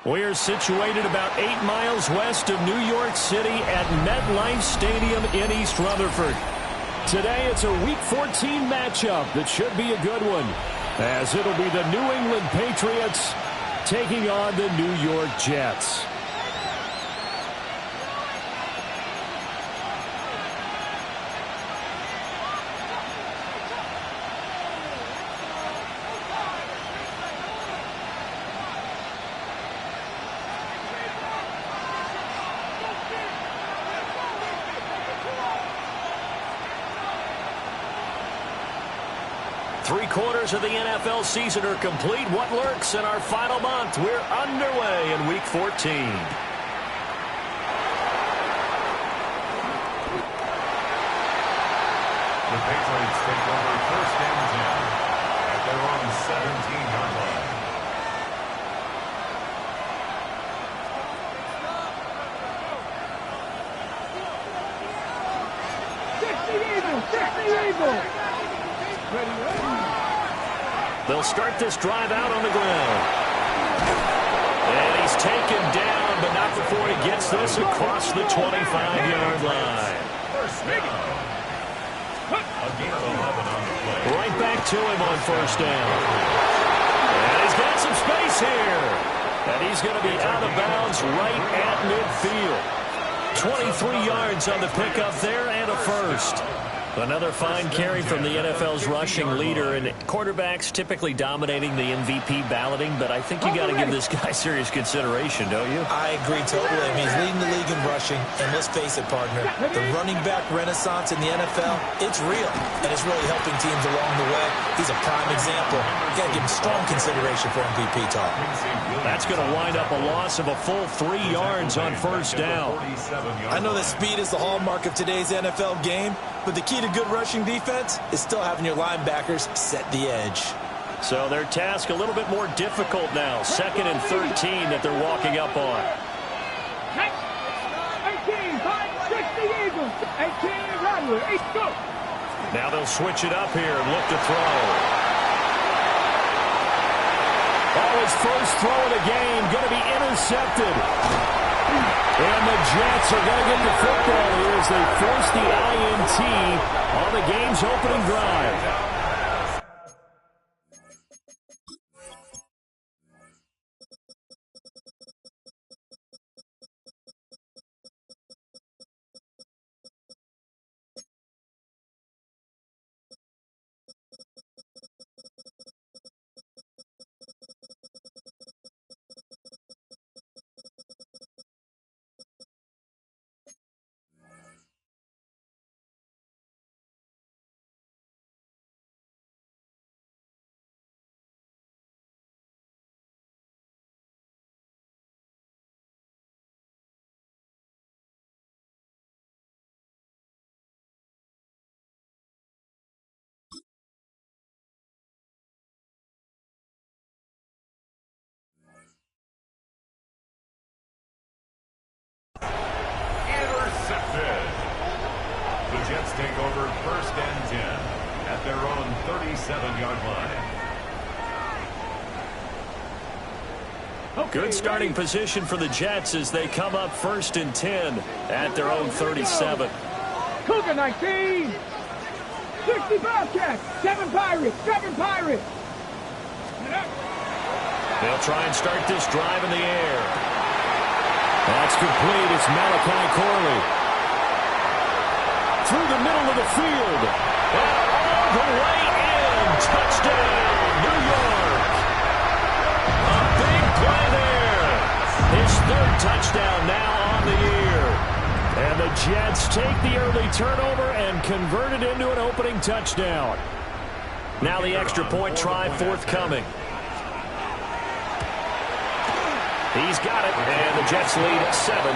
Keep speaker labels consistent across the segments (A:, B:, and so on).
A: We're situated about 8 miles west of New York City at MetLife Stadium in East Rutherford. Today it's a Week 14 matchup that should be a good one, as it'll be the New England Patriots taking on the New York Jets. Three-quarters of the NFL season are complete. What lurks in our final month? We're underway in Week 14.
B: The Patriots take over first and 10 at their own 17-yard line.
A: They'll start this drive out on the ground. And he's taken down, but not before he gets this across the 25-yard line.
B: First down. Again, 11 on the play.
A: Right back to him on first down. And he's got some space here. And he's going to be out of bounds right at midfield. 23 yards on the pickup there and a first. Another fine carry from the NFL's rushing leader, and quarterbacks typically dominating the MVP balloting, but I think you got to give this guy serious consideration, don't you?
C: I agree totally. I mean, he's leading the league in rushing, and let's face it, partner, the running back renaissance in the NFL, it's real, and it's really helping teams along the way. He's a prime example. You got to give him strong consideration for MVP talk.
A: That's going to wind up a loss of a full 3 yards on first down.
C: I know that speed is the hallmark of today's NFL game, but the key to good rushing defense is still having your linebackers set the edge.
A: So their task a little bit more difficult now. 2nd and 13 that they're walking up on.
D: 18, 60 Eagles. 18, Rodwell. 8, go.
A: Now they'll switch it up here and look to throw. Oh, his first throw of the game going to be intercepted. And the Jets are going to get the football here as they force the INT on the game's opening drive.
B: The Jets take over first and 10 at their own 37-yard line.
A: Good starting position for the Jets as they come up 1st and 10 at their own 37.
D: Cougar 19. 60 Bobcats. 7 Pirates. 7 Pirates.
A: They'll try and start this drive in the air. That's complete. It's Malachi Corley. Through the middle of the field. And all the way in. Touchdown, New York. A big play there. His his third touchdown now on the year. And the Jets take the early turnover and convert it into an opening touchdown. Now the extra point try forthcoming. He's got it, and the Jets lead 7-0.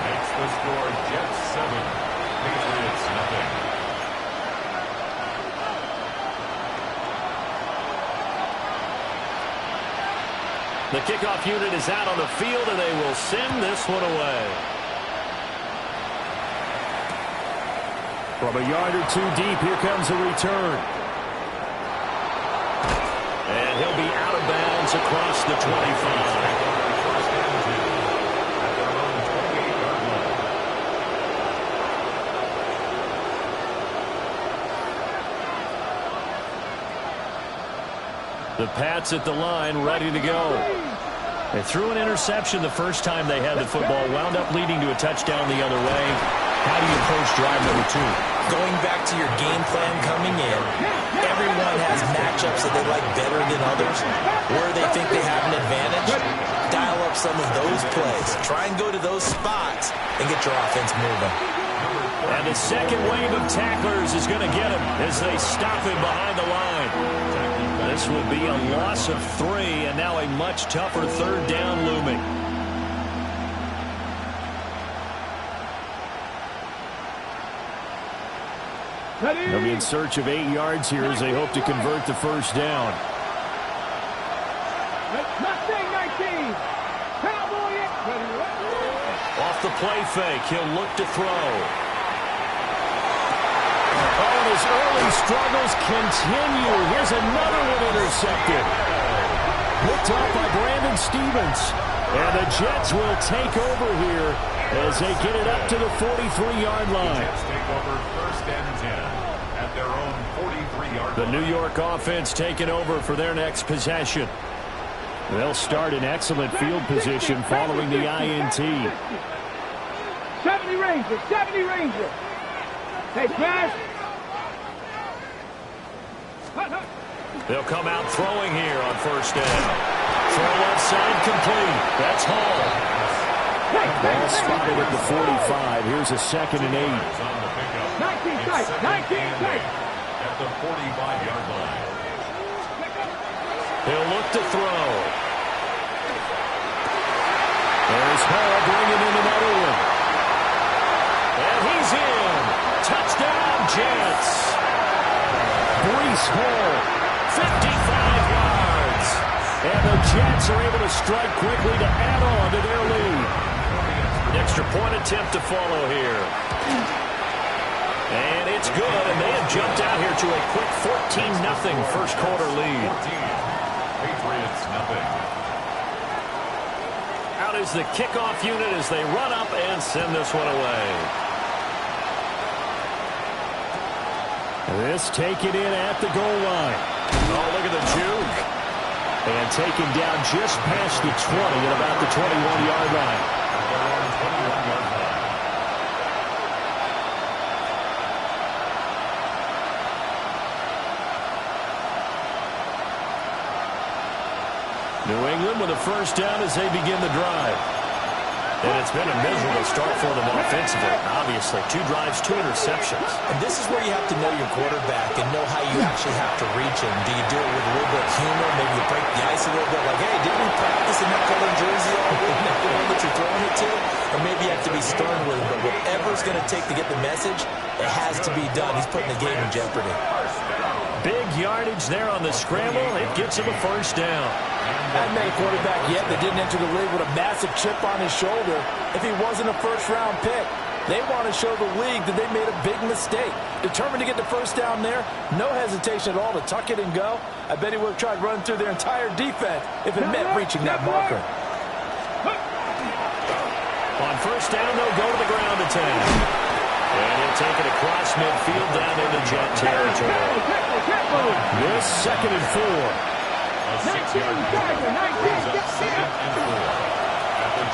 B: Makes the score Jets 7, Patriots 0.
A: The kickoff unit is out on the field, and they will send this one away. From a yard or two deep, here comes a return. And he'll be out of bounds across the 25. The Pats at the line, ready to go. They threw an interception the first time they had the football, wound up leading to a touchdown the other way. How do you approach drive number 2?
C: Going back to your game plan coming in, everyone has matchups that they like better than others. Where they think they have an advantage, dial up some of those plays. Try and go to those spots and get your offense moving.
A: And the second wave of tacklers is going to get him as they stop him behind the line. This will be a loss of 3, and now a much tougher third down looming. They'll be in search of 8 yards here as they hope to convert the first down. Off the play fake, he'll look to throw. Oh, and his early struggles continue. Here's another one intercepted. Looked off by Brandon Stevens. And the Jets will take over here as they get it up to the 43-yard line.
B: The Jets take over first and 10 at their own 43-yard line.
A: The New York offense taking over for their next possession. They'll start in excellent field position following the INT.
D: 70 Rangers, 70 Rangers. Hey, Flash.
A: They'll come out throwing here on first down. Throw left side complete. That's Hall. Ball spotted at the 45. Here's a 2nd and 8.
D: 19 tight, 19 tight.
B: At the 45-yard line.
A: He'll look to throw. There's Hall bringing in another one. And he's in. Touchdown, Jets. Breece Hall, 55 yards. And the Jets are able to strike quickly to add on to their lead. An extra point attempt to follow here. And it's good, and they have jumped out here to a quick 14-0 first quarter lead.
B: 14, Patriots 0.
A: Out is the kickoff unit as they run up and send this one away. This taken in at the goal line. Oh, look at the juke. And taken down just past the 20 at about the 21-yard line. New England with a first down as they begin the drive. And it's been a miserable start for them offensively. Obviously, 2 drives, 2 interceptions.
C: And this is where you have to know your quarterback and know how you actually have to reach him. Do you do it with a little bit of humor? Maybe you break the ice a little bit like, hey, didn't we practice in that colored jersey all week? The one that you're throwing it to? Or maybe you have to be stern with him. But whatever it's going to take to get the message, it has to be done. He's putting the game in jeopardy.
A: Big yardage there on the scramble. It gets him a first down.
E: I haven't met a quarterback yet that didn't enter the league with a massive chip on his shoulder if he wasn't a first-round pick. They want to show the league that they made a big mistake. Determined to get the first down there, no hesitation at all to tuck it and go. I bet he would have tried running through their entire defense if it meant reaching that marker.
A: On first down, they'll go to the ground attack. And he'll take it across midfield down into Jet territory. This 2nd and 4.
B: A 6-yard penalty brings up 2nd and 4.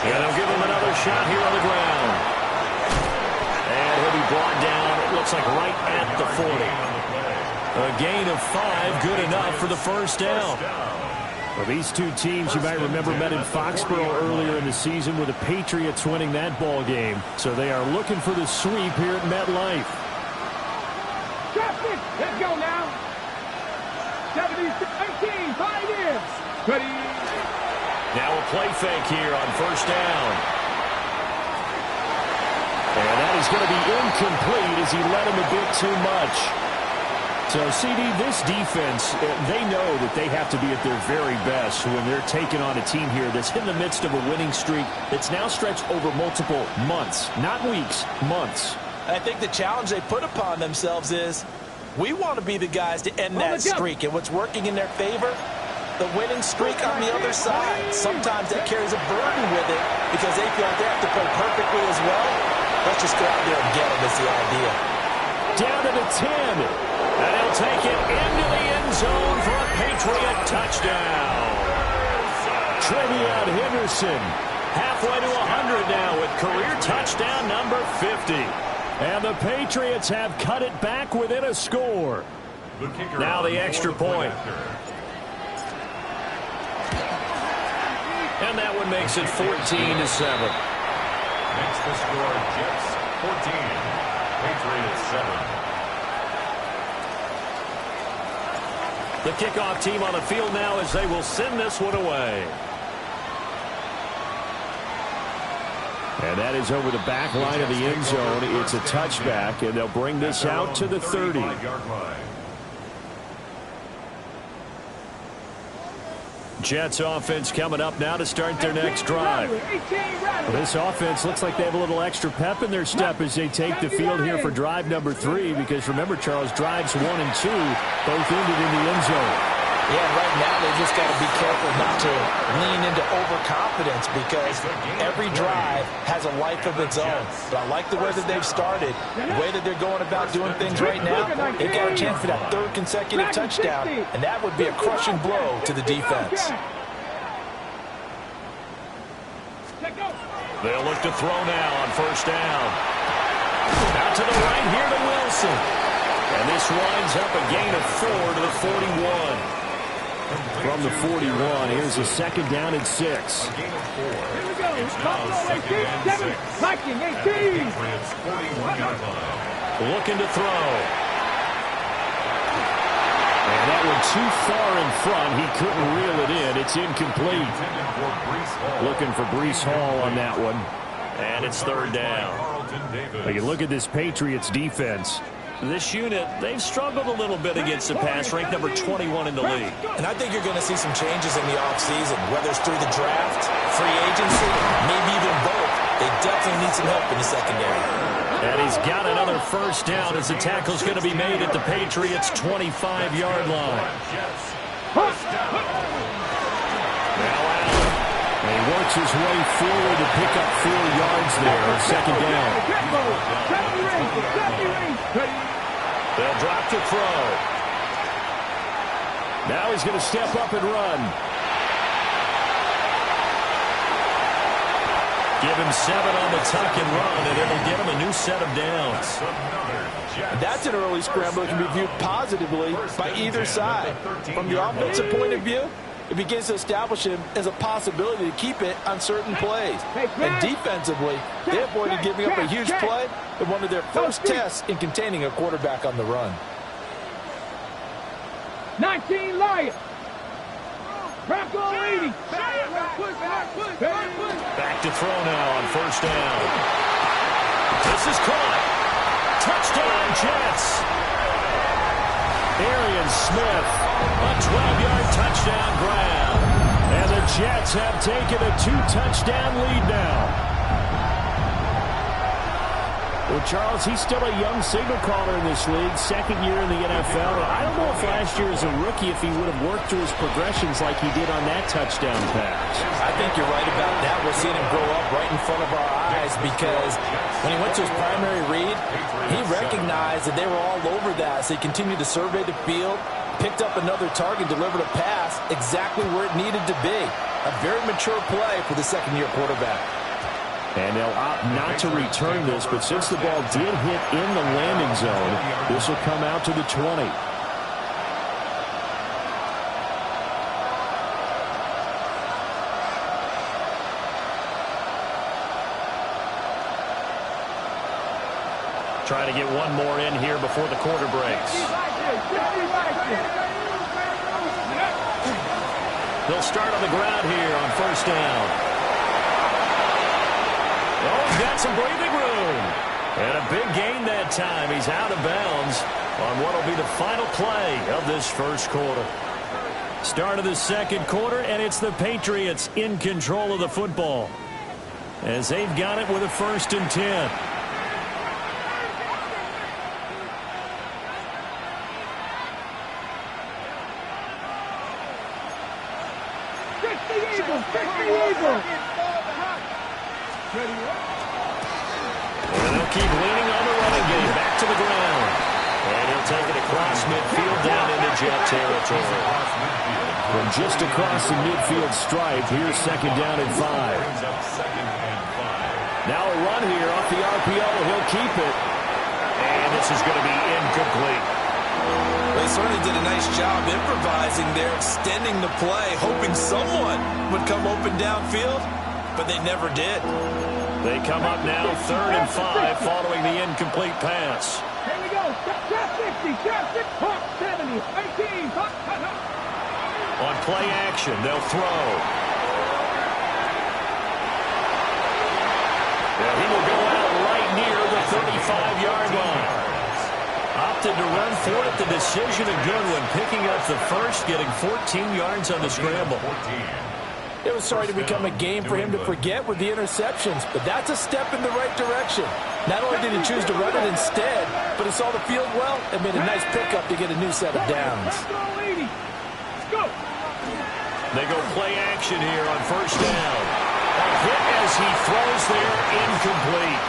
A: And they'll give him another shot here on the ground. And he'll be brought down, it looks like right at the 40. A gain of 5, good enough for the first down. Well, these two teams, you might remember, met in Foxborough earlier in the season with the Patriots winning that ball game. So they are looking for the sweep here at MetLife.
D: Traffic. Let's go now. 17, 5 in. Ready.
A: Now a play fake here on first down. And that is going to be incomplete as he led him a bit too much. So, CD, this defense, they know that they have to be at their very best when they're taking on a team here that's in the midst of a winning streak that's now stretched over multiple months, not weeks, months.
C: I think the challenge they put upon themselves is we want to be the guys to end that streak. And what's working in their favor? The winning streak on the other side. Sometimes that carries a burden with it because they feel like they have to play perfectly as well. Let's just go out there and get them is the idea.
A: Down to the 10. And he'll take it into the end zone for a Patriot touchdown. Trevion Henderson halfway to 100 now with career touchdown number 50. And the Patriots have cut it back within a score. Now the extra point. And that one makes it 14-7.
B: Makes the score Jets 14, Patriots 7.
A: The kickoff team on the field now as they will send this one away. And that is over the back line of the end zone. It's a touchback, and they'll bring this out to the 30. Jets offense coming up now to start their next drive. Well, this offense looks like they have a little extra pep in their step as they take the field here for drive number 3, because remember, Charles, drives 1 and 2 both ended in the end zone.
C: Yeah, right now they just got to be careful not to lean into overconfidence because every drive has a life of its own. But I like the way that they've started, the way that they're going about doing things right now. They've got a chance for that 3rd consecutive touchdown, and that would be a crushing blow to the defense.
A: They'll look to throw now on first down. Out to the right here to Wilson. And this winds up a gain of 4 to the 41. From the 41, here's a second down and 6.
D: Here we go. Buffalo 18, 7, Viking 18.
A: Looking to throw. And that one too far in front. He couldn't reel it in. It's incomplete. Looking for Breece Hall on that one. And it's 3rd down. You look at this Patriots defense. This unit, they've struggled a little bit against the pass, ranked number 21 in the league.
C: And I think you're going to see some changes in the offseason, whether it's through the draft, free agency, maybe even both. They definitely need some help in the secondary.
A: And he's got another first down as the tackle's going to be made at the Patriots' 25-yard line. Now Allen. And he works his way forward to pick up 4 yards there on second down. They'll drop to throw. Now he's going to step up and run. Give him 7 on the tuck and run, and it'll get him a new set of downs.
C: That's an early scramble that can be viewed positively by either side. From the offensive point of view, it begins to establish him as a possibility to keep it on certain plays. And defensively, they avoided giving up a huge play in one of their first tests in containing a quarterback on the run.
D: 19 Lions. Bronco 80.
A: Back to throw now on first down. This is caught. Touchdown, Jets. Arian Smith, a 12-yard touchdown grab. And the Jets have taken a 2-touchdown lead now. Well, Charles, he's still a young signal caller in this league, 2nd year in the NFL. I don't know if last year as a rookie if he would have worked through his progressions like he did on that touchdown pass.
C: I think you're right about that. We're seeing him grow up right in front of our eyes because when he went to his primary read, he recognized that they were all over that. So he continued to survey the field, picked up another target, delivered a pass exactly where it needed to be. A very mature play for the 2nd-year quarterback.
A: And they'll opt not to return this, but since the ball did hit in the landing zone, this will come out to the 20. try to get one more in here before the quarter breaks. They'll start on the ground here on first down. Oh, he's got some breathing room. And a big gain that time. He's out of bounds on what will be the final play of this first quarter. Start of the second quarter, and it's the Patriots in control of the football as they've got it with a 1st and 10. And they'll keep leaning on the running game. Back to the ground. And he'll take it across midfield down into Jet territory. From just across the midfield stripe, here's 2nd down and 5. Now a run here off the RPO. He'll keep it. And this is going to be incomplete.
C: They certainly did a nice job improvising there, extending the play, hoping someone would come open downfield, but they never did.
A: They come up now 3rd and 5 following the incomplete pass.
D: Here we go. Trap 50, trap 6, pump 70, 18, pump.
A: On play action, they'll throw. Yeah, he will go out right near the 35-yard line. Opted to run for it. The decision a good one. Picking up the first, getting 14 yards on the scramble.
E: It was starting to become a game for him to forget with the interceptions, but that's a step in the right direction. Not only did he choose to run it instead, but he saw the field well and made a nice pickup to get a new set of downs.
A: They go play action here on first down. A hit as he throws there, incomplete.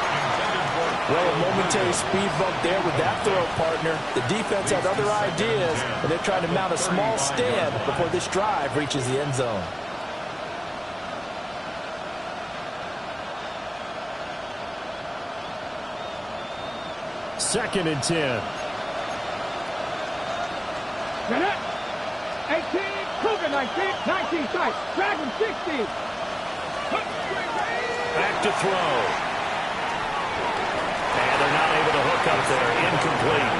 E: Well, a momentary speed bump there with that throw, partner. The defense had other ideas, and they're trying to mount a small stand before this drive reaches the end zone.
A: Second and 10.
D: 18, Cougar 19, 19 tight, Dragon 60.
A: Back to throw. And they're not able to hook up there. Incomplete.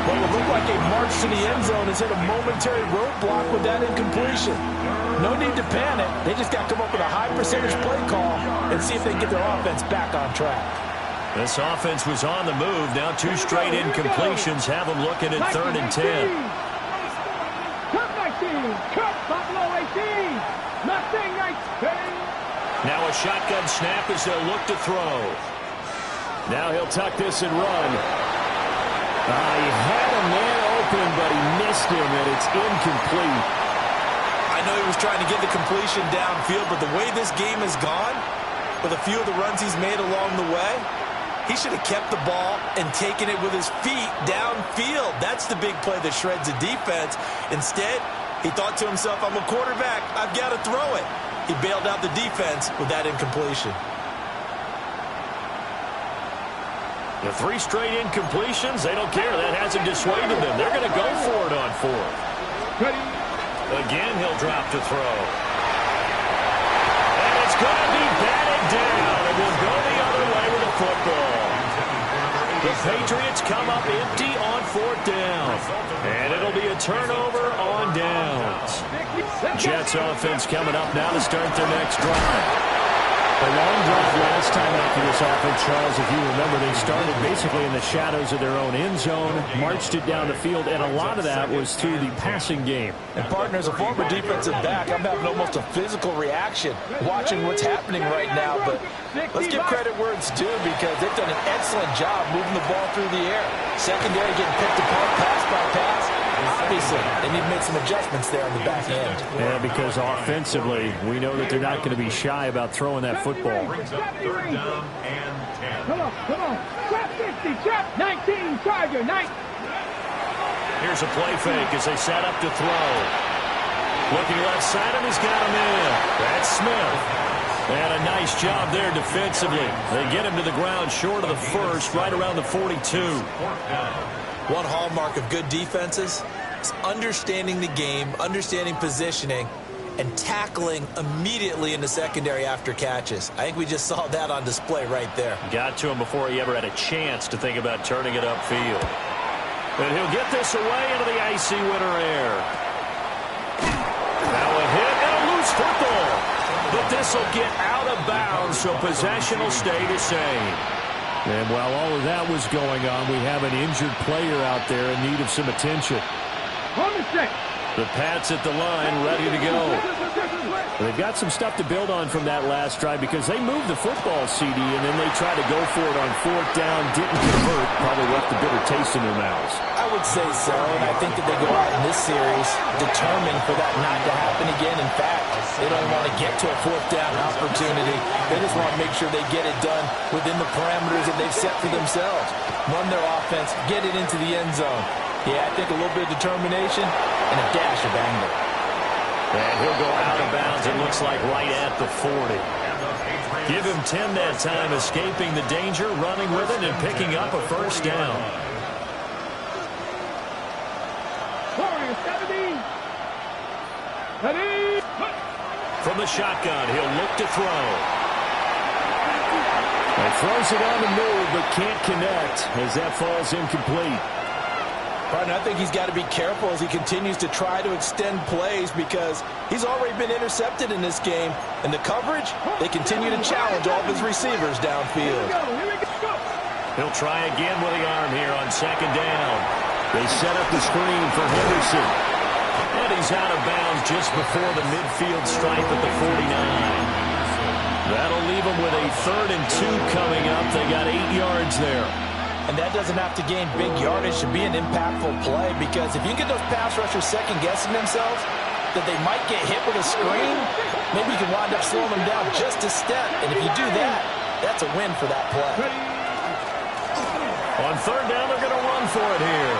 E: Well, it looked like a march to the end zone has hit a momentary roadblock with that incompletion. No need to panic. They just got to come up with a high percentage play call and see if they can get their offense back on track.
A: This offense was on the move. Now 2 straight incompletions have them looking at 3rd and 10.
D: Cut 19, cut Buffalo 18, nothing 19.
A: Now a shotgun snap as they'll look to throw. Now he'll tuck this and run. He had a man open, but he missed him, and it's incomplete.
C: I know he was trying to get the completion downfield, but the way this game has gone, with a few of the runs he's made along the way, he should have kept the ball and taken it with his feet downfield. That's the big play that shreds the defense. Instead, he thought to himself, I'm a quarterback, I've got to throw it. He bailed out the defense with that incompletion.
A: The 3 straight incompletions, they don't care. That hasn't dissuaded them. They're going to go for it on 4th. Again, he'll drop to throw. And it's going to be batted down, and we'll go the other way with the football. The Patriots come up empty on 4th down, and it'll be a turnover on downs. Jets offense coming up now to start their next drive.
F: A long drive last time out for this offense, Charles. If you remember, they started basically in the shadows of their own end zone, marched it down the field, and a lot of that was through the passing game.
E: And, partner, as a former defensive back, I'm having almost a physical reaction watching what's happening right now. But let's give credit where it's due because they've done an excellent job moving the ball through the air. Secondary getting picked apart pass by pass. Obviously, they need to make some adjustments there on the back end.
F: Yeah, because offensively, we know that they're not going to be shy about throwing that football.
B: Third down and 10.
D: Come on. Trap 50, trap 19, Charger, 9.
A: Here's a play fake as they set up to throw. Looking left side, and he's got him in. That's Smith. And a nice job there defensively. They get him to the ground short of the first, right around the 42.
C: One hallmark of good defenses is understanding the game, understanding positioning, and tackling immediately in the secondary after catches. I think we just saw that on display right there.
A: Got to him before he ever had a chance to think about turning it upfield. And he'll get this away into the icy winter air. Now a hit and a loose football. But this will get out of bounds, so possession will stay the same.
F: And while all of that was going on, we have an injured player out there in need of some attention.
A: The Pats at the line, ready to go.
F: They've got some stuff to build on from that last drive because they moved the football, CD, and then they tried to go for it on fourth down, didn't convert, probably left a bitter taste in their mouths.
C: I would say so, and I think that they go out in this series determined for that not to happen again. In fact, they don't want to get to a fourth down opportunity. They just want to make sure they get it done within the parameters that they've set for themselves. Run their offense, get it into the end zone. Yeah, I think a little bit of determination and a dash of anger.
A: And he'll go out of bounds, it looks like right at the 40. Give him 10 that time, escaping the danger, running with it, and picking up a first down. From the shotgun, he'll look to throw.
F: He throws it on the move, but can't connect as that falls incomplete.
C: Partner, I think he's got to be careful as he continues to try to extend plays because he's already been intercepted in this game. And the coverage, they continue to challenge all of his receivers downfield.
A: He'll try again with the arm here on second down. They set up the screen for Henderson. And he's out of bounds just before the midfield stripe at the 49. That'll leave him with a 3rd and 2 coming up. They got 8 yards there.
C: And that doesn't have to gain big yardage to be an impactful play because if you get those pass rushers second-guessing themselves that they might get hit with a screen, maybe you can wind up slowing them down just a step. And if you do that, that's a win for that play.
A: On 3rd down, they're going to run for it here.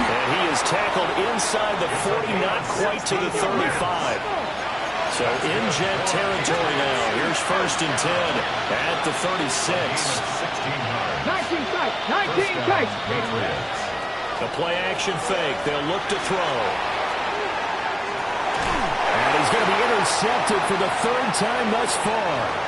A: And he is tackled inside the 40, not quite to the 35. So in Jet territory now. Here's 1st and 10 at the 36.
D: 19 tight.
A: The play-action fake. They'll look to throw.
F: And he's going to be intercepted for the 3rd time thus far.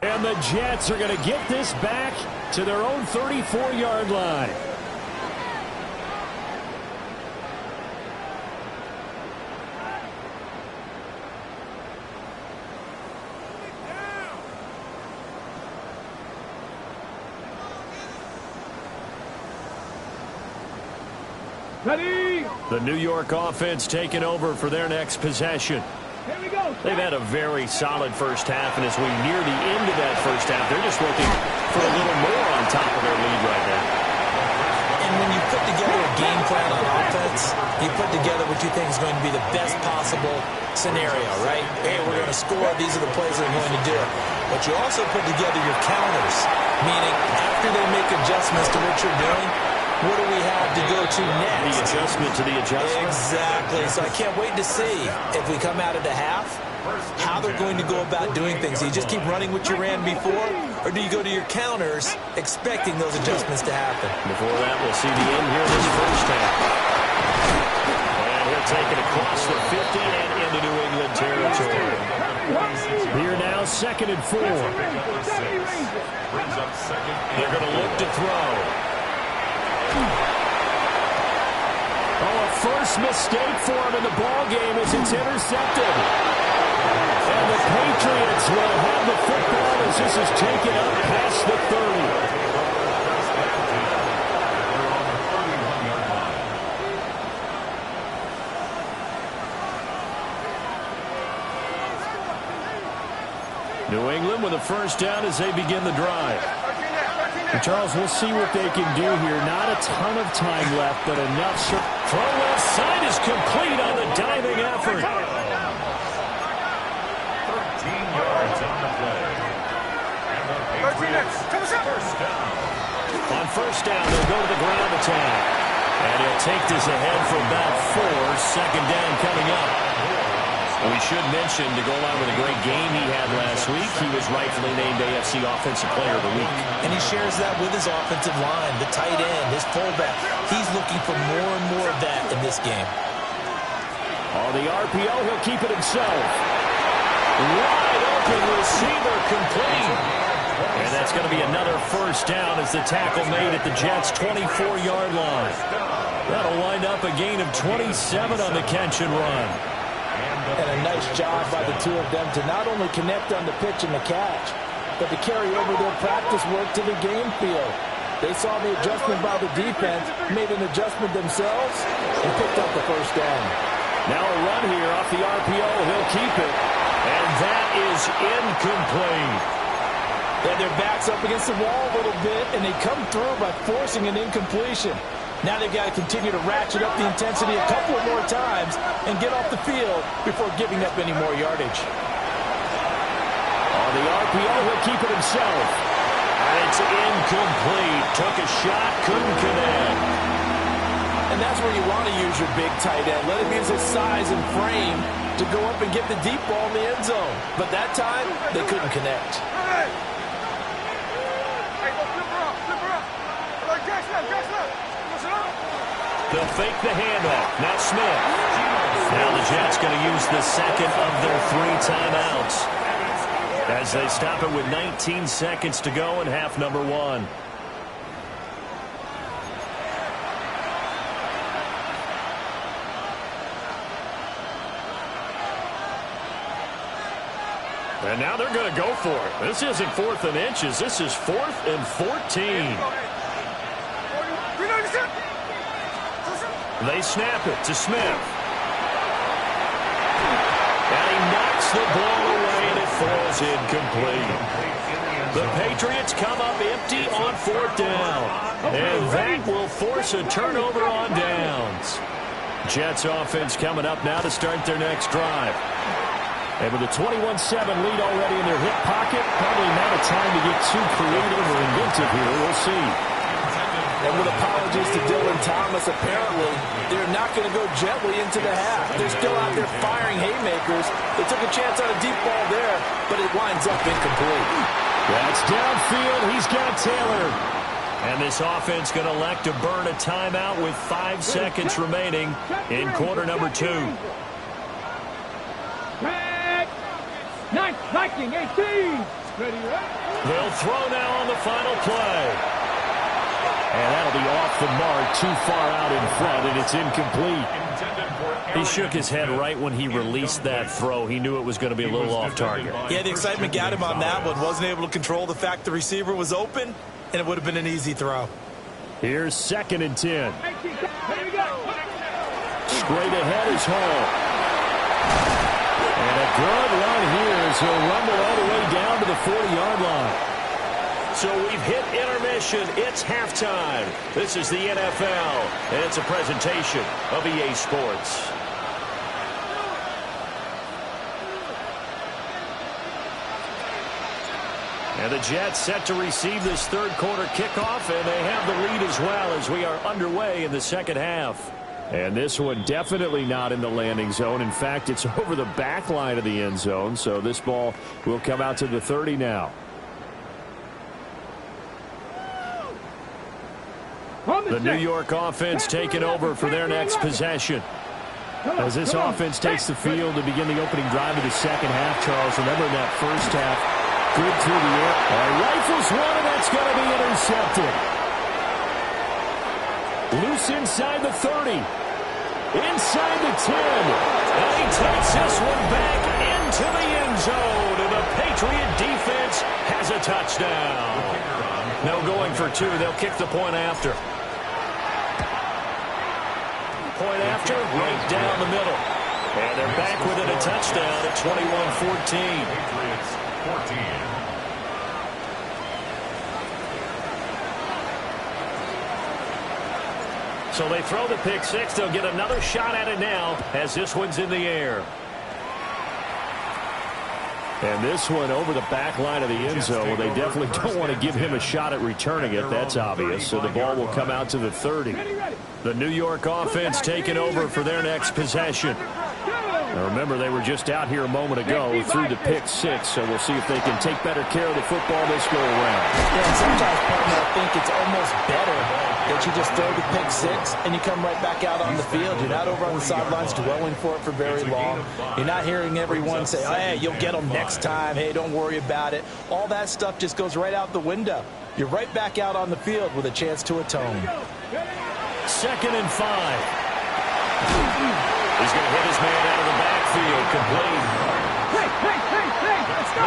F: And the Jets are going to get this back to their own 34-yard line.
D: Ready?
A: The New York offense taking over for their next possession.
D: Here we go.
A: They've had a very solid first half, and as we near the end of that first half, they're just looking for a little more on top of their lead right now.
C: And when you put together a game plan on offense, you put together what you think is going to be the best possible scenario, right? Hey, we're going to score. These are the plays that are going to do it. But you also put together your counters, meaning after they make adjustments to what you're doing, what do we have to go to next?
A: The adjustment to the adjustment.
C: Exactly. So I can't wait to see if we come out of the half, how they're going to go about doing things. Do you just keep running what you ran before, or do you go to your counters expecting those adjustments to happen?
A: Before that, we'll see the end here this first half. And he'll take it across the 50 and into New England territory.
F: Here now, 2nd and 4.
A: They're going to look to throw.
F: Oh, a first mistake for him in the ball game as it's intercepted. And the Patriots will have the football as this is taken up past the 30. New England with a first down as they begin the drive. And Charles, we'll see what they can do here. Not a ton of time left, but enough.
A: Throw left side is complete on the diving effort.
B: 13 yards on the play. Patriots. First down.
A: On first down, they'll go to the ground attack. And he'll take this ahead for about 4. Second down coming up. We should mention, to go along with a great game he had last week, he was rightfully named AFC Offensive Player of the Week.
C: And he shares that with his offensive line, the tight end, his fullback. He's looking for more and more of that in this game.
F: On the RPO, he'll keep it himself. Wide open receiver complete.
A: And that's going to be another first down as the tackle made at the Jets' 24-yard line. That'll wind up a gain of 27 on the catch and run.
E: And a nice job by the two of them to not only connect on the pitch and the catch, but to carry over their practice work to the game field. They saw the adjustment by the defense, made an adjustment themselves, and picked up the first down.
F: Now a run here off the RPO. He'll keep it.
A: And that is incomplete.
E: And their backs up against the wall a little bit, and they come through by forcing an incompletion. Now they've got to continue to ratchet up the intensity a couple of more times and get off the field before giving up any more yardage.
F: On the RPO, he'll keep it himself.
A: And it's incomplete. Took a shot, couldn't connect.
E: And that's where you want to use your big tight end. Let him use his size and frame to go up and get the deep ball in the end zone. But that time, they couldn't connect.
A: They'll fake the handoff. Now Smith. Now the Jets going to use the second of their 3 timeouts as they stop it with 19 seconds to go in half number 1. And now they're going to go for it. This isn't 4th and inches. This is 4th and 14. They snap it to Smith. And he knocks the ball away, and it falls incomplete. The Patriots come up empty on 4th down. And that will force a turnover on downs. Jets offense coming up now to start their next drive.
F: And with a 21-7 lead already in their hip pocket, probably not a time to get too creative or inventive here. We'll see.
E: And with apologies to Dylan Thomas, apparently they're not going to go gently into the half. They're still out there firing haymakers. They took a chance on a deep ball there, but it winds up incomplete.
F: That's downfield. He's got Taylor.
A: And this offense going to elect to burn a timeout with 5 seconds remaining in quarter number 2.
D: Nice blocking, 18. Ready, right?
A: They'll throw now on the final play.
F: And that'll be off the mark, too far out in front, and it's incomplete.
A: He shook his head right when he released that throw. He knew it was going to be a little off target.
C: Yeah, the excitement got him on that one. Wasn't able to control the fact the receiver was open, and it would have been an easy throw.
F: Here's 2nd and 10.
D: Here we go.
F: Straight ahead is Hall. And a good run here as he'll rumble all the way down to the 40-yard line.
A: So we've hit intermission. It's halftime. This is the NFL, and it's a presentation of EA Sports. And the Jets set to receive this third quarter kickoff, and they have the lead as well as we are underway in the second half.
F: And this one definitely not in the landing zone. In fact, it's over the back line of the end zone, so this ball will come out to the 30 now.
A: The New York offense taking over for their next possession.
F: As this offense takes the field to begin the opening drive of the second half, Charles, remember in that first half, good through the air. Rifles one, and that's going to be intercepted. Loose inside the 30. Inside the 10.
A: And he takes this one back into the end zone, and the Patriot defense has a touchdown. No going for 2. They'll kick the point after. Point after, right down the middle. And they're back within a touchdown at 21-14.
B: Patriots 14.
A: So they throw the pick 6. They'll get another shot at it now as this one's in the air.
F: And this one over the back line of the end zone. Well, they definitely don't want to give him a shot at returning it. That's obvious. So the ball will come out to the 30. The New York offense taking over for their next possession. Now remember, they were just out here a moment ago through the pick 6, so we'll see if they can take better care of the football this go around.
C: Yeah, and sometimes, partner, I think it's almost better that you just throw the pick 6 and you come right back out on the field. You're not over on the sidelines dwelling for it for very long. You're not hearing everyone say, oh, hey, you'll get them next time. Hey, don't worry about it. All that stuff just goes right out the window. You're right back out on the field with a chance to atone.
A: 2nd and 5. He's going to hit his man out of the backfield, complete.
D: Hey, let's go!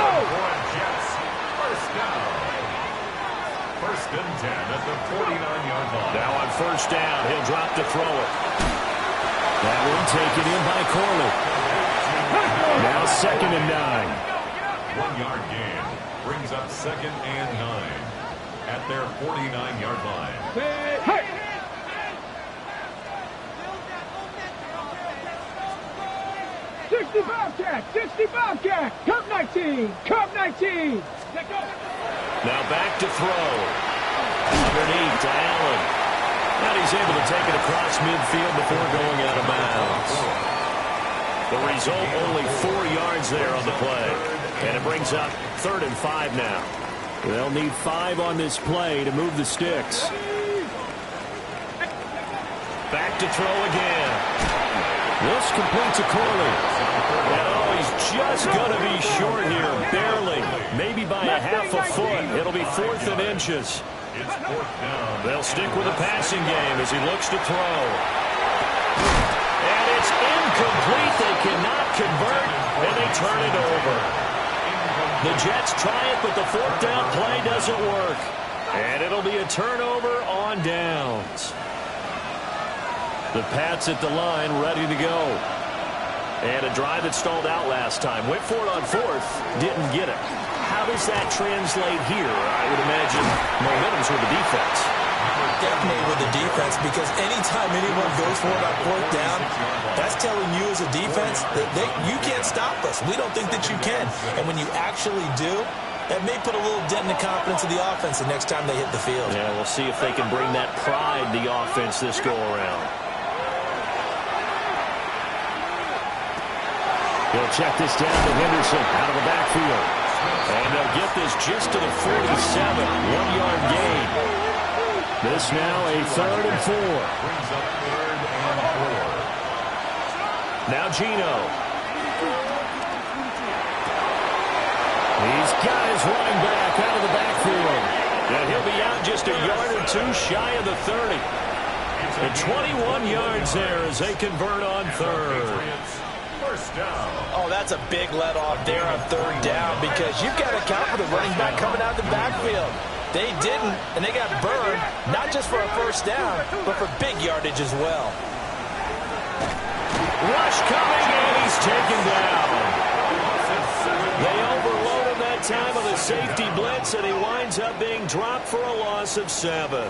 B: Jets, first down. 1st and 10 at the 49-yard line.
A: Now on 1st down, he'll drop to throw it. That one taken in by Corley. Now 2nd and 9.
B: 1-yard gain brings up 2nd and 9 at their 49-yard line.
D: Hey! 60 Bobcat! 60 Bobcat! Curve 19! Curve 19! Let go!
A: Now back to throw. Underneath to Allen. And he's able to take it across midfield before going out of bounds. The result, only 4 yards there on the play. And it brings up 3rd and 5 now. They'll need 5 on this play to move the sticks. Back to throw again. This completes a Corley. And oh, he's just going to be short here, barely. Maybe by a half a foot. It'll be 4th and inches.
B: It's 4th down.
A: They'll stick with the passing game as he looks to throw. And it's incomplete. They cannot convert, and they turn it over. The Jets try it, but the 4th down play doesn't work. And it'll be a turnover on downs. The Pats at the line, ready to go. And a drive that stalled out last time. Went for it on 4th, didn't get it. How does that translate here? I would imagine momentum's with the defense.
C: Definitely with the defense, because anytime anyone goes for it on 4th down, that's telling you as a defense that you can't stop us. We don't think that you can. And when you actually do, that may put a little dent in the confidence of the offense the next time they hit the field.
A: Yeah, we'll see if they can bring that pride, the offense, this go around. He'll check this down to Henderson out of the backfield. And they'll get this just to the 47. 1-yard gain. This now a 3rd and 4.
B: Brings up 3rd and 4.
A: Now Geno. He's got his running back out of the backfield. And he'll be out just a yard or 2 shy of the 30. And 21 yards there as they convert on 3rd.
C: Oh, that's a big let off there on 3rd down, because you've got to account for the running back coming out of the backfield. They didn't, and they got burned, not just for a 1st down, but for big yardage as well.
A: Rush coming, and he's taken down. They overload him that time with a safety blitz, and he winds up being dropped for a loss of 7.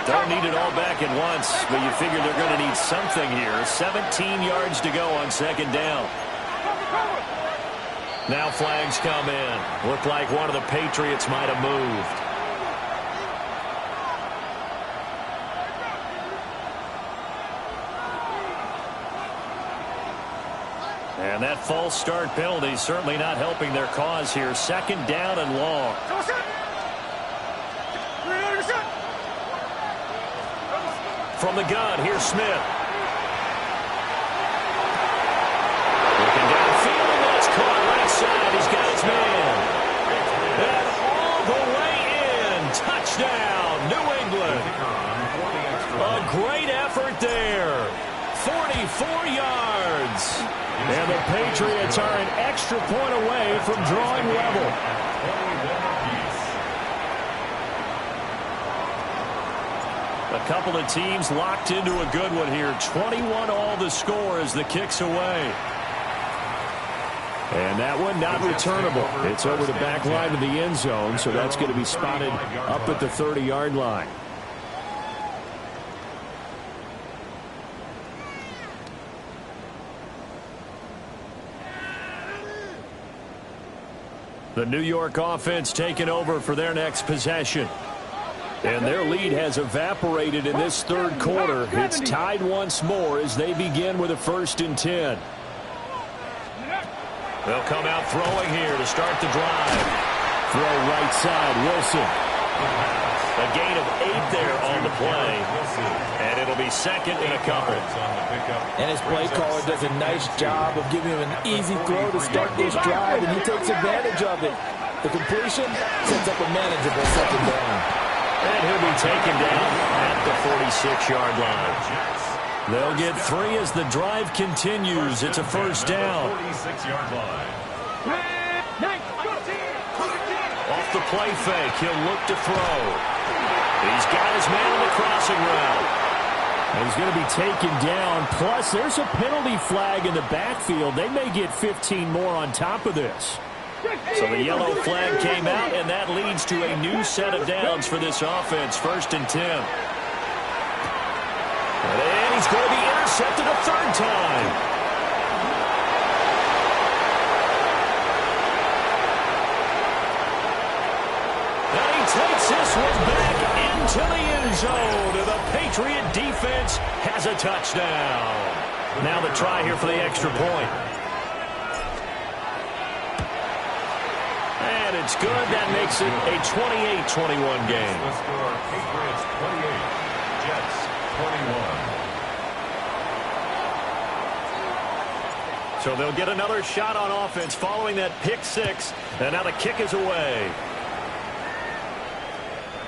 A: Don't need it all back at once, but you figure they're going to need something here. 17 yards to go on 2nd down. Now flags come in. Looked like one of the Patriots might have moved. And that false start penalty certainly not helping their cause here. 2nd down and long. From the gun, here's Smith. Looking downfield, and that's caught right side. He's got his man. And all the way in. Touchdown, New England. A great effort there. 44 yards. And the Patriots are an extra point away from drawing level. A couple of teams locked into a good one here. 21 all the score as the kick's away. And that one not returnable. It's over the back line of the end zone, so that's going to be spotted up at the 30-yard line. The New York offense taking over for their next possession. And their lead has evaporated in this third quarter. It's tied once more as they begin with a 1st and 10. They'll come out throwing here to start the drive.
F: Throw right side, Wilson.
A: A gain of 8 there on the play. And it'll be 2nd and a couple.
E: And his play caller does a nice job of giving him an easy throw to start this drive, and he takes advantage of it. The completion sets up a manageable 2nd down.
A: And he'll be taken down at the 46-yard line. They'll get 3 as the drive continues. It's a 1st down.
B: 46-yard line.
A: Off the play fake, he'll look to throw. He's got his man on the crossing route.
F: And he's going to be taken down. Plus, there's a penalty flag in the backfield. They may get 15 more on top of this.
A: So the yellow flag came out, and that leads to a new set of downs for this offense. 1st and 10. And he's going to be intercepted a 3rd time. And he takes this one back into the end zone. The Patriot defense has a touchdown. Now the try here for the extra point. And it's good. That makes it a 28-21 game.
B: The score, Patriots 28, Jets 21.
A: So they'll get another shot on offense following that pick 6. And now the kick is away.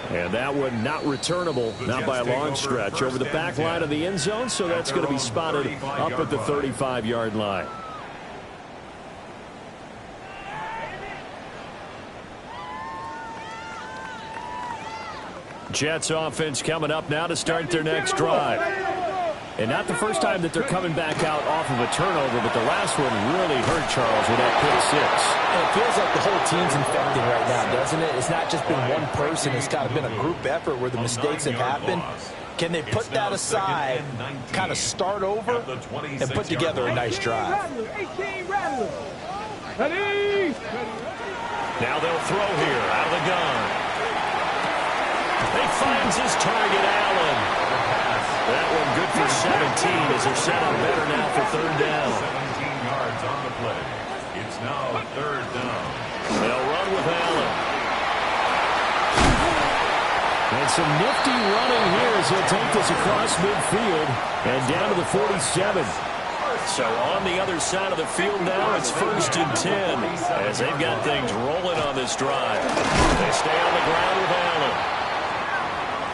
F: And that one not returnable, not by a long stretch, over the back line of the end zone, so that's going to be spotted up at the 35-yard line.
A: Jets offense coming up now to start their next drive.
F: And not the first time that they're coming back out off of a turnover, but the last one really hurt Charles with that pick 6.
E: And it feels like the whole team's infected right now, doesn't it? It's not just been one person. It's kind of been a group effort where the mistakes have happened. Can they put that aside, kind of start over, and put together a nice drive?
A: Now they'll throw here out of the gun. He finds his target, Allen. That one good for 17 as they're set up better now for 3rd down.
B: 17 yards on the play. It's now 3rd down.
A: They'll run with Allen.
F: And some nifty running here as he'll take this across midfield and down to the 47.
A: So on the other side of the field now, it's 1st and 10 as they've got things rolling on this drive. They stay on the ground with Allen.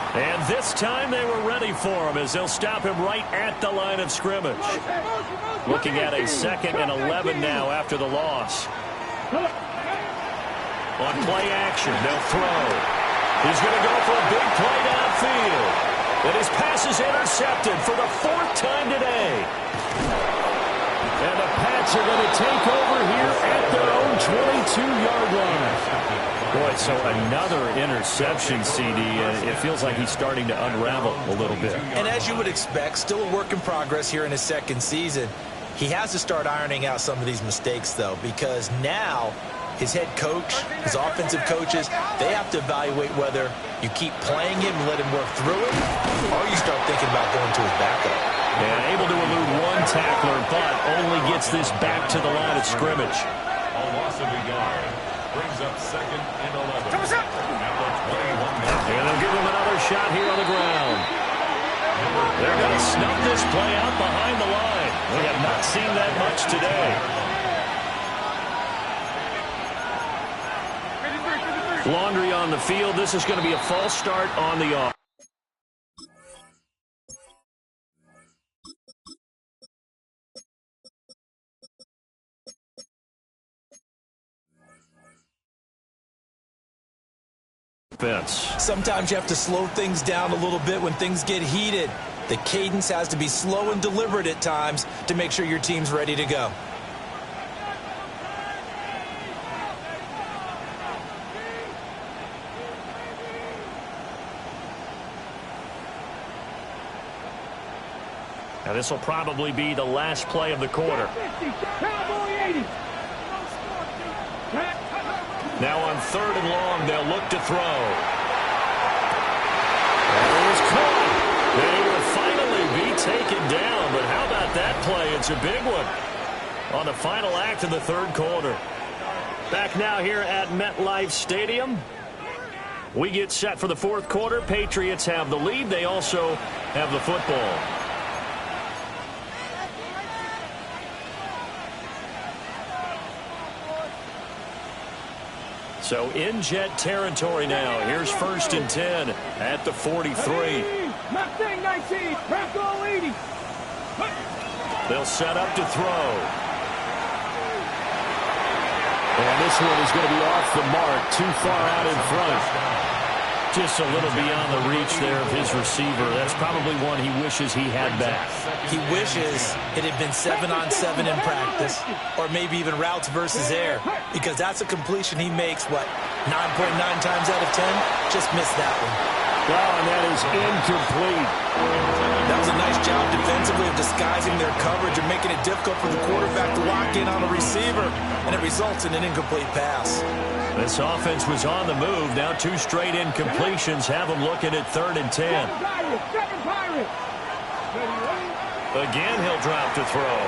A: And this time they were ready for him as they'll stop him right at the line of scrimmage. Looking at a 2nd and 11 now after the loss. On play action, they'll throw. He's going to go for a big play downfield. And his pass is intercepted for the 4th time today.
F: And the Pats are going to take over here at their own 22-yard line.
A: Boy, so another interception, CD, and it feels like he's starting to unravel a little bit.
C: And as you would expect, still a work in progress here in his 2nd season. He has to start ironing out some of these mistakes, though, because now his head coach, his offensive coaches, they have to evaluate whether you keep playing him and let him work through it, or you start thinking about going to his backup.
A: And able to elude one tackler, but only gets this back to the line of scrimmage.
B: A loss of a yard brings up 2nd and 11. At the 21.
A: And they'll give him another shot here on the ground. They're going to snuff this play out behind the line. We have not seen that much today. Laundry on the field. This is going to be a false start on the off.
C: Sometimes you have to slow things down a little bit when things get heated. The cadence has to be slow and deliberate at times to make sure your team's ready to go.
A: Now this will probably be the last play of the quarter. Now on 3rd and long, they'll look to throw. And it was caught. They will finally be taken down. But how about that play? It's a big one on the final act of the 3rd quarter. Back now here at MetLife Stadium. We get set for the 4th quarter. Patriots have the lead. They also have the football. So in Jet territory now. Here's 1st and 10 at the 43.
D: Mustang 19, Bronco 80.
A: They'll set up to throw.
F: And this one is going to be off the mark, too far out in front.
A: Just a little beyond the reach there of his receiver. That's probably one he wishes he had back.
C: He wishes it had been 7-on-7 in practice, or maybe even routes versus air, because that's a completion he makes, 9.9 times out of 10? Just missed that one.
F: Well, and that is incomplete.
C: That was a nice job defensively of disguising their coverage and making it difficult for the quarterback to lock in on a receiver, and it results in an incomplete pass.
A: This offense was on the move. Now 2 straight incompletions have them looking at 3rd and 10. Again, he'll drop to throw.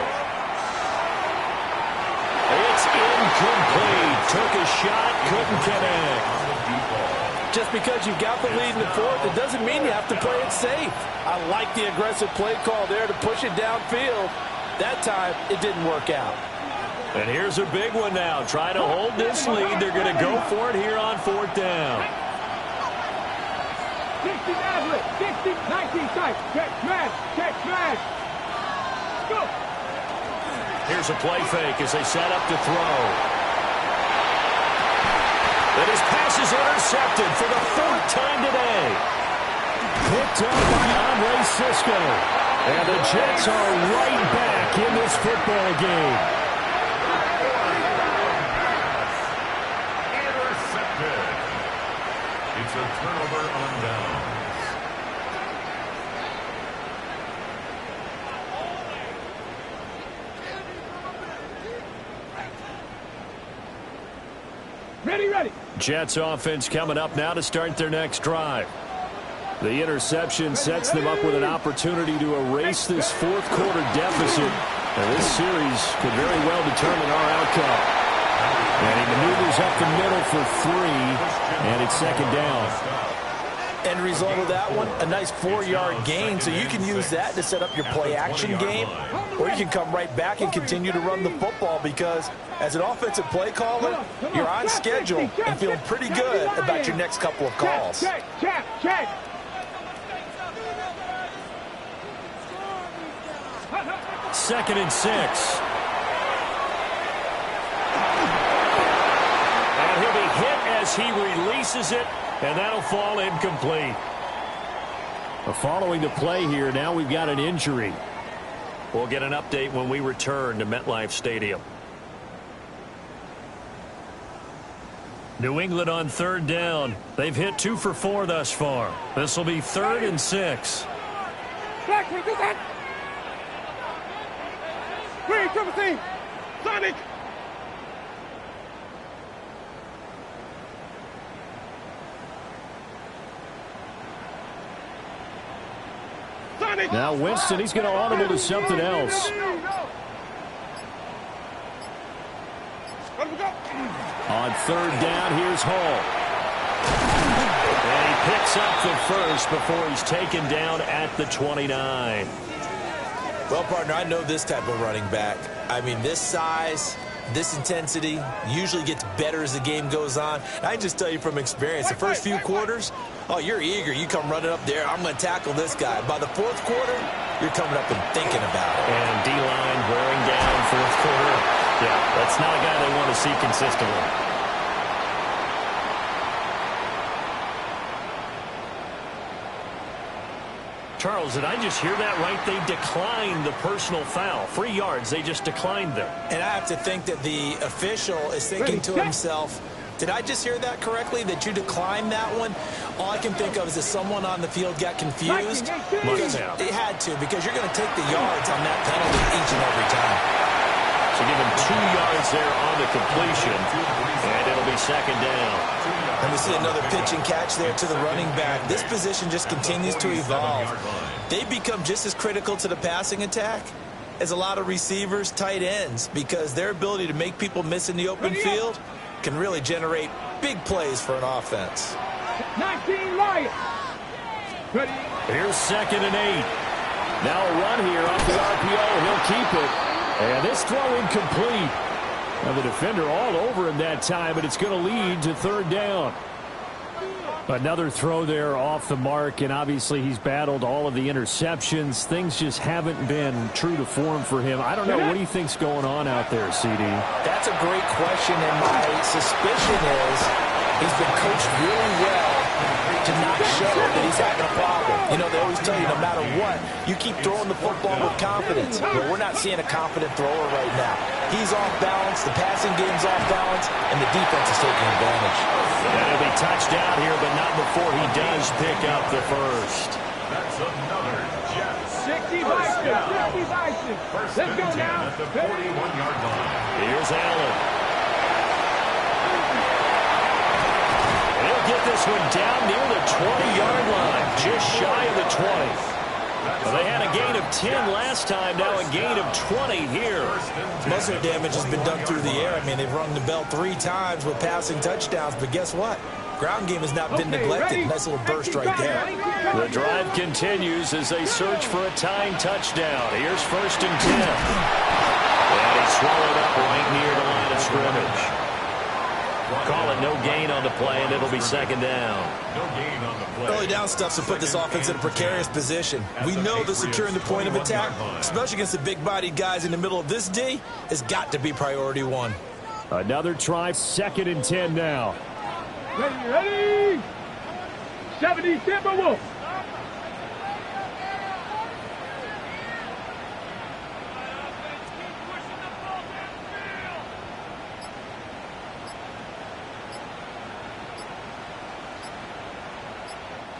A: It's incomplete. Took a shot, couldn't connect.
E: Just because you've got the lead in the 4th, it doesn't mean you have to play it safe. I like the aggressive play call there to push it downfield. That time, it didn't work out.
A: And here's a big one now. Try to hold this lead. They're going to go for it here on 4th down.
D: 60 Maverick, 60, 19 tight. Check smash. Go.
A: Here's a play fake as they set up to throw. And his pass is intercepted for the 4th time today.
F: Picked up by Andre Cisco. And the Jets are right back in this football game.
B: Intercepted. It's a turnover on downs.
D: Ready.
A: Jets offense coming up now to start their next drive. The interception sets them up with an opportunity to erase this 4th quarter deficit. And this series could very well determine our outcome. And he maneuvers up the middle for 3, and it's 2nd down.
C: End result of that one, a nice 4-yard gain, so you can use that to set up your play-action game, or you can come right back and continue to run the football, because as an offensive play caller, you're on schedule and feeling pretty good about your next couple of calls.
D: Check.
A: 2nd and 6. And he'll be hit as he releases it, and that'll fall incomplete.
F: Following the play here, now we've got an injury.
A: We'll get an update when we return to MetLife Stadium. New England on 3rd down. They've hit 2 for 4 thus far. This will be 3rd and 6.
D: Sonic.
F: Now Winston, he's going to audible to something else. On 3rd down, here's Hall.
A: And he picks up the first before he's taken down at the 29.
C: Well, partner, I know this type of running back. I mean, this size, this intensity usually gets better as the game goes on. And I just tell you from experience, the first few quarters, oh, you're eager. You come running up there, I'm going to tackle this guy. By the 4th quarter, you're coming up and thinking about it.
A: And D-line wearing down 4th quarter. Yeah, that's not a guy they want to see consistently. Charles, did I just hear that right? They declined the personal foul. 3 yards, they just declined them.
C: And I have to think that the official is thinking to himself, did I just hear that correctly, that you declined that one? All I can think of is that someone on the field got confused. Because it had to, because you're going to take the yards on that penalty each and every time.
A: So give him 2 yards there on the completion, and it'll be be second down.
C: And we see another pitch and catch there to the running back. This position just continues to evolve. They become just as critical to the passing attack as a lot of receivers, tight ends, because their ability to make people miss in the open field can really generate big plays for an offense.
D: 19 Lions. Ready.
F: Here's 2nd and 8. Now a run here off the RPO. He'll keep it. And this throw incomplete. Now the defender all over him that time, but it's going to lead to 3rd down. Another throw there off the mark, and obviously he's battled all of the interceptions. Things just haven't been true to form for him. I don't know. What do you think's going on out there, CD?
C: That's a great question, and my suspicion is he's been coached really well to not show that he's having a problem. You know, they always tell you no matter what, you keep throwing the football with confidence. But we're not seeing a confident thrower right now. He's off balance, the passing game's off balance, and the defense is taking advantage.
A: And he'll be touched down here, but not before he does pick up the first.
B: That's another Jets.
D: 60 Bison. 60 Bison. Let's go now.
B: At the 41-yard line.
A: Here's Allen. He'll get this one down near the 20-yard line, just shy of the 20. Well, they had a gain of 10 last time, now a gain of 20 here.
C: Most of the damage has been done through the air. I mean, they've rung the bell 3 times with passing touchdowns, but guess what? Ground game has not been neglected.
D: Ready.
C: Nice little burst right there.
A: The drive continues as they search for a tying touchdown. Here's 1st and 10. And he's swallowed up right near the line of scrimmage. Call it no gain on the play, and it'll be 2nd down.
B: No gain on the play.
C: Early down stuff to put this offense in a precarious position. We know that securing the point of attack, especially against the big-bodied guys in the middle of this D, has got to be priority 1.
F: Another try, 2nd and 10 now.
D: Ready. 70 Timberwolves.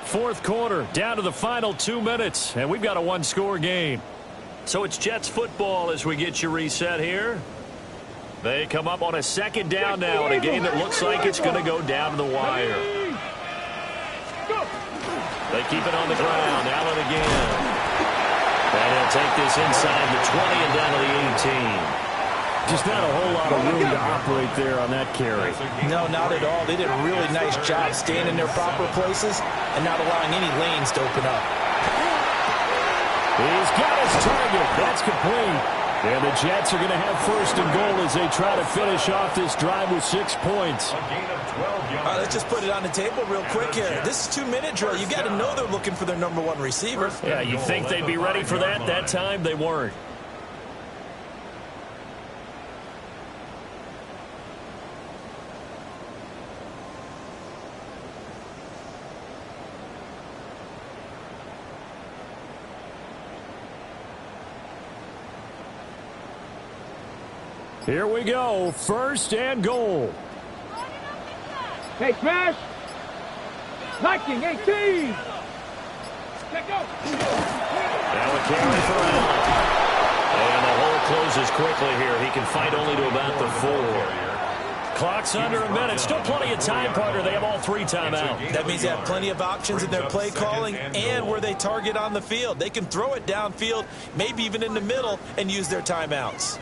F: Fourth quarter, down to the final 2 minutes, and we've got a 1-score game.
A: So it's Jets football as we get you reset here. They come up on a 2nd down now in a game that looks like it's going to go down to the wire. They keep it on the ground. Allen again. And he'll take this inside the 20 and down to the 18.
F: Just not a whole lot of room to operate there on that carry.
C: No, not at all. They did a really nice job staying in their proper places and not allowing any lanes to open up.
F: He's got his target. That's complete. And the Jets are going to have 1st and goal as they try to finish off this drive with 6 points.
B: A gain of 12 yards.
C: All right, let's just put it on the table real quick here. This is 2-minute drill. You got to know they're looking for their number 1 receiver.
A: Yeah, you think they'd be ready for that? That time they weren't.
F: Here we go. 1st and goal.
D: Hey, smash. Viking 18. Let go.
A: Now a carry for Allen. And the hole closes quickly here. He can fight only to about the 4. Clock's under a minute. Still plenty of time, partner. They have all 3 timeouts.
C: That means they have plenty of options in their play calling and where they target on the field. They can throw it downfield, maybe even in the middle, and use their timeouts.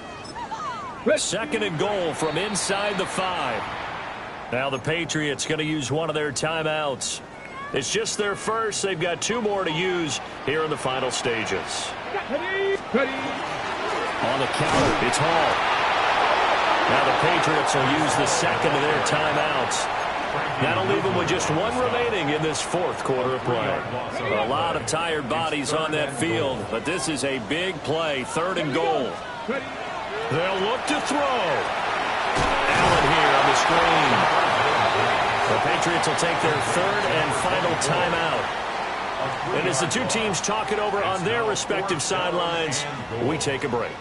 A: 2nd and goal from inside the 5. Now the Patriots going to use one of their timeouts. It's just their first. They've got 2 more to use here in the final stages.
D: Ready.
A: On the counter, it's Hall. Now the Patriots will use the 2nd of their timeouts. That'll leave them with just 1 remaining in this 4th quarter of play. A lot of tired bodies on that field, but this is a big play. 3rd and goal. They'll look to throw. Allen here on the screen. The Patriots will take their 3rd and final timeout. And as the 2 teams talk it over on their respective sidelines, we take a break.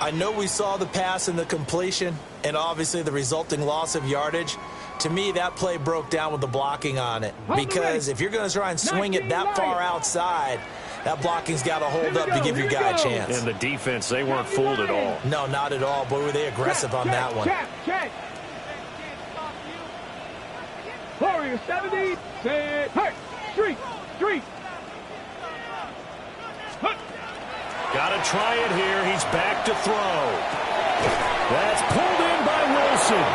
C: I know we saw the pass and the completion and obviously the resulting loss of yardage. To me, that play broke down with the blocking on it. Because if you're going to try and swing it that far outside, that blocking's got to hold up to give your guy a chance.
A: And the defense, they weren't fooled at all.
C: No, not at all. Boy, were they aggressive on that one.
D: Check. bring a 70. Set. Hey, street.
A: Got to try it here. He's back to throw. That's pulled in by Wilson.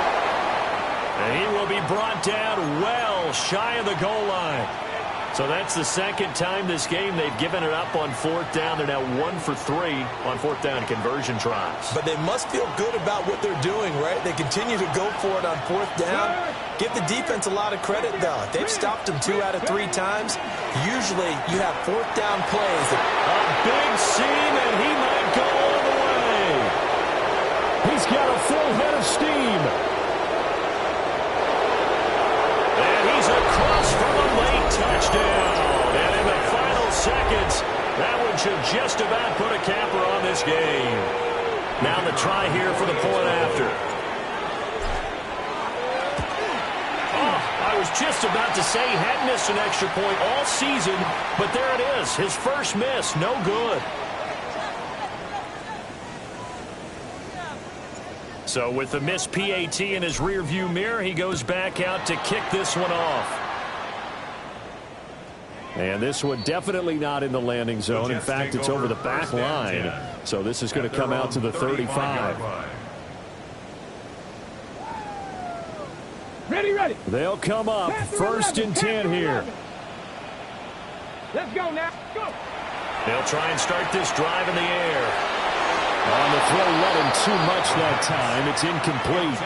A: And he will be brought down well shy of the goal line. So that's the second time this game they've given it up on fourth down. They're now 1 for 3 on fourth down conversion tries.
C: But they must feel good about what they're doing, right? They continue to go for it on fourth down. Give the defense a lot of credit, though. They've stopped them 2 out of 3 times. Usually you have fourth down plays.
A: A big seam, and he might go all the way.
F: He's got a full head of steam.
A: And he's across from a late touchdown. And in the final seconds, that one should just about put a capper on this game. Now the try here for the point after. I was just about to say he hadn't missed an extra point all season, but there it is. His first miss, no good. So with the missed PAT in his rearview mirror, he goes back out to kick this one off.
F: And this one definitely not in the landing zone. In fact, it's over the back line. So this is going to come out to the 35.
D: Ready.
F: They'll come up. First and 10 here.
D: Let's go now. Go.
A: They'll try and start this drive in the air.
F: On the throw, running too much that time. It's incomplete.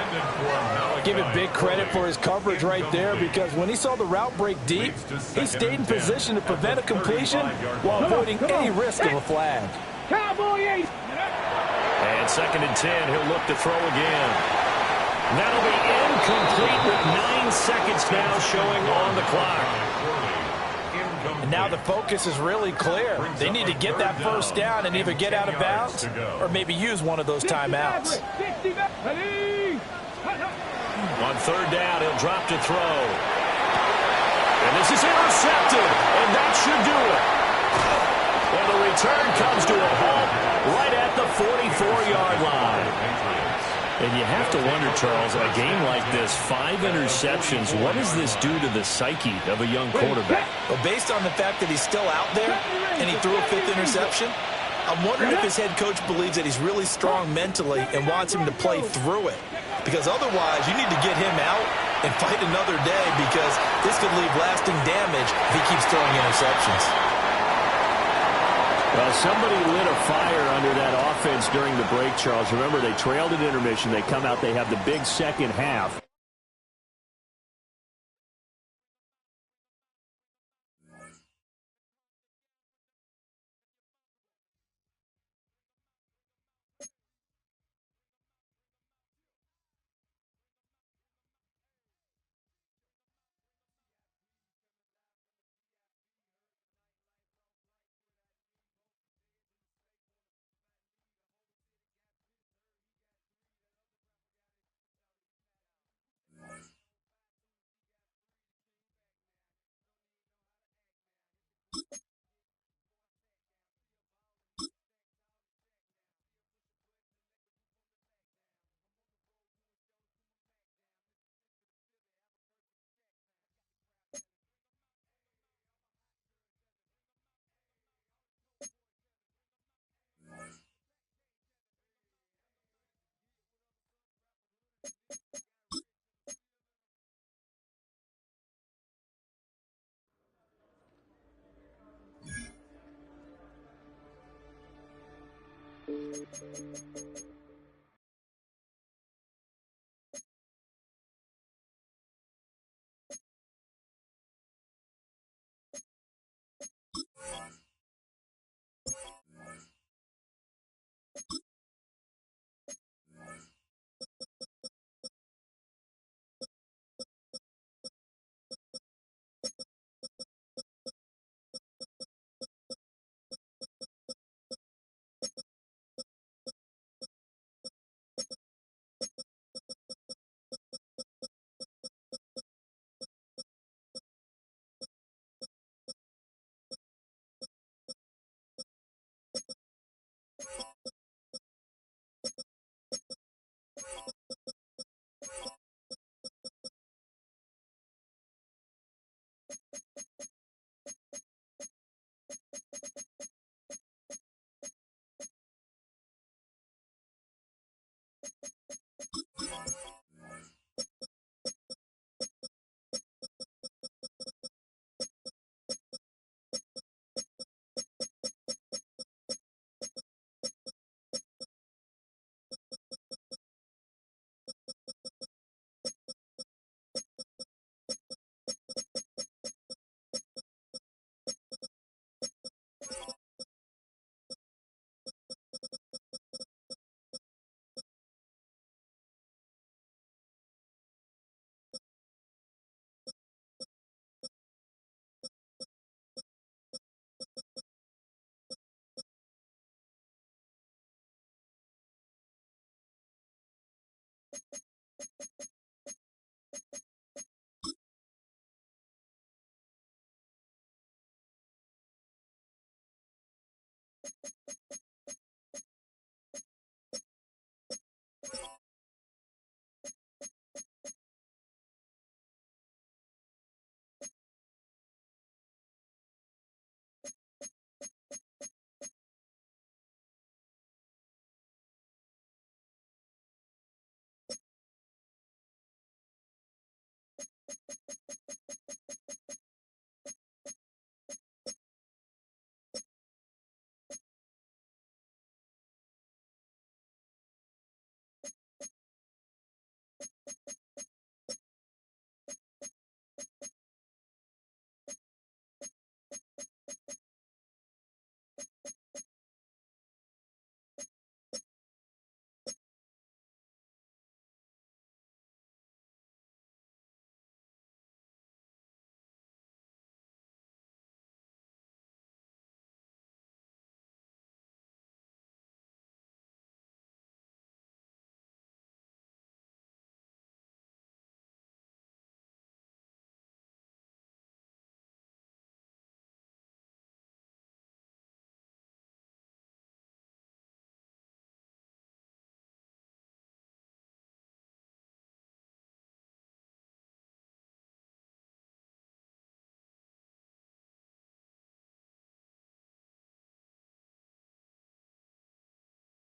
E: Give it big credit for his coverage right there, because when he saw the route break deep, he stayed in position to prevent a completion while avoiding any risk of a flag.
D: Cowboy 8.
A: And second and 10, he'll look to throw again. That'll be incomplete with 9 seconds now showing on the clock.
E: And now the focus is really clear. They need to get that first down and either get out of bounds or maybe use one of those timeouts.
A: On third down, he'll drop to throw. And this is intercepted, and that should do it. And the return comes to a halt right at the 44-yard line. And you have to wonder, Charles, in a game like this, 5 interceptions, what does this do to the psyche of a young quarterback?
C: Well, based on the fact that he's still out there and he threw a 5th interception, I'm wondering if his head coach believes that he's really strong mentally and wants him to play through it. Because otherwise, you need to get him out and fight another day, because this could leave lasting damage if he keeps throwing interceptions.
F: Well, somebody lit a fire under that offense during the break, Charles. Remember, they trailed at intermission. They come out, they have the big second half.